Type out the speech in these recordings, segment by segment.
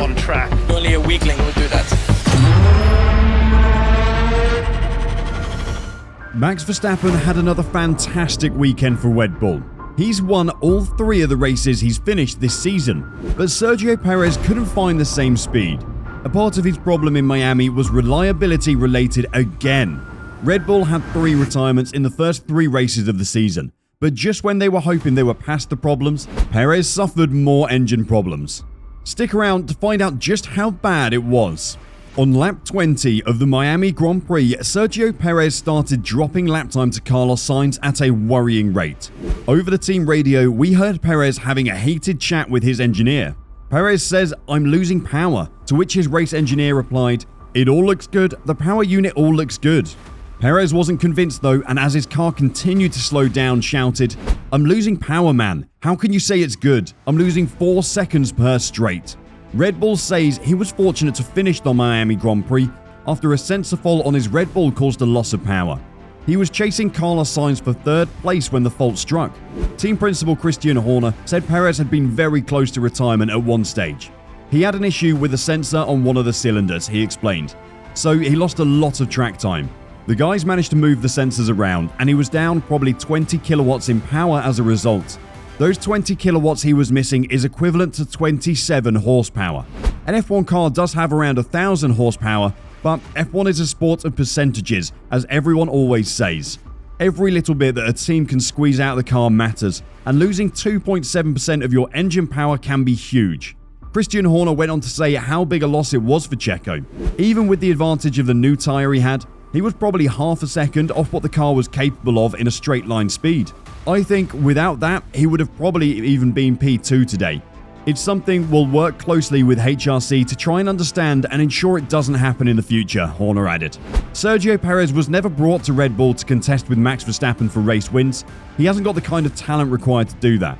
on track. Only a weakling would do that. Max Verstappen had another fantastic weekend for Red Bull. He's won all 3 of the races he's finished this season, but Sergio Perez couldn't find the same speed. A part of his problem in Miami was reliability related again. Red Bull had 3 retirements in the first 3 races of the season, but just when they were hoping they were past the problems, Perez suffered more engine problems. Stick around to find out just how bad it was. On lap 20 of the Miami Grand Prix, Sergio Perez started dropping lap time to Carlos Sainz at a worrying rate. Over the team radio, we heard Perez having a heated chat with his engineer. Perez says, "I'm losing power," to which his race engineer replied, "It all looks good, the power unit all looks good." Perez wasn't convinced though, and as his car continued to slow down, shouted, "I'm losing power, man. How can you say it's good? I'm losing 4 seconds per straight." Red Bull says he was fortunate to finish the Miami Grand Prix after a sensor fault on his Red Bull caused a loss of power. He was chasing Carlos Sainz for 3rd place when the fault struck. Team principal Christian Horner said Perez had been very close to retirement at one stage. He had an issue with a sensor on one of the cylinders, he explained, so he lost a lot of track time. The guys managed to move the sensors around and he was down probably 20 kilowatts in power as a result. Those 20 kilowatts he was missing is equivalent to 27 horsepower. An F1 car does have around 1,000 horsepower, but F1 is a sport of percentages, as everyone always says. Every little bit that a team can squeeze out of the car matters, and losing 2.7% of your engine power can be huge. Christian Horner went on to say how big a loss it was for Checo. Even with the advantage of the new tyre he had, he was probably half a second off what the car was capable of in a straight line speed. I think without that, he would have probably even been P2 today. It's something we'll work closely with HRC to try and understand and ensure it doesn't happen in the future, Horner added. Sergio Perez was never brought to Red Bull to contest with Max Verstappen for race wins. He hasn't got the kind of talent required to do that.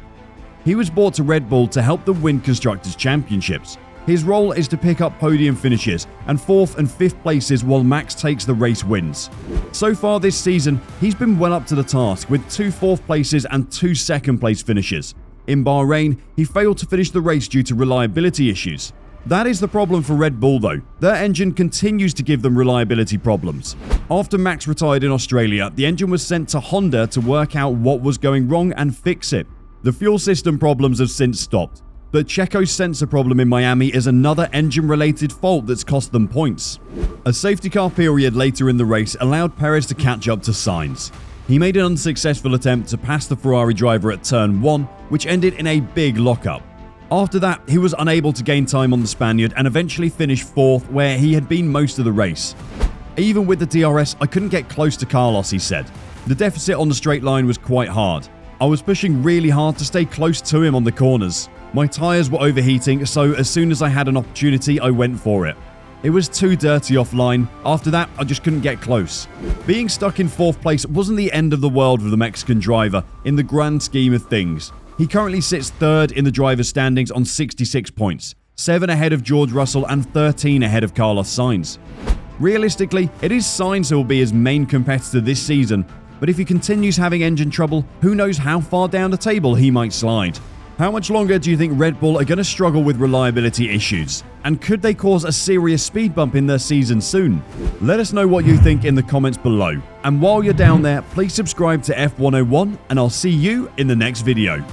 He was brought to Red Bull to help them win Constructors' Championships. His role is to pick up podium finishes and 4th and 5th places while Max takes the race wins. So far this season, he's been well up to the task with 2 4th places and 2 2nd place finishes. In Bahrain, he failed to finish the race due to reliability issues. That is the problem for Red Bull though. Their engine continues to give them reliability problems. After Max retired in Australia, the engine was sent to Honda to work out what was going wrong and fix it. The fuel system problems have since stopped. But Checo's sensor problem in Miami is another engine-related fault that's cost them points. A safety car period later in the race allowed Perez to catch up to Sainz. He made an unsuccessful attempt to pass the Ferrari driver at turn 1, which ended in a big lockup. After that, he was unable to gain time on the Spaniard and eventually finished 4th, where he had been most of the race. "Even with the DRS, I couldn't get close to Carlos," he said. "The deficit on the straight line was quite hard. I was pushing really hard to stay close to him on the corners. My tyres were overheating, so as soon as I had an opportunity, I went for it. It was too dirty offline. After that, I just couldn't get close." Being stuck in 4th place wasn't the end of the world for the Mexican driver in the grand scheme of things. He currently sits 3rd in the driver's standings on 66 points, 7 ahead of George Russell and 13 ahead of Carlos Sainz. Realistically, it is Sainz who will be his main competitor this season, but if he continues having engine trouble, who knows how far down the table he might slide. How much longer do you think Red Bull are going to struggle with reliability issues? And could they cause a serious speed bump in their season soon? Let us know what you think in the comments below. And while you're down there, please subscribe to F101 and I'll see you in the next video.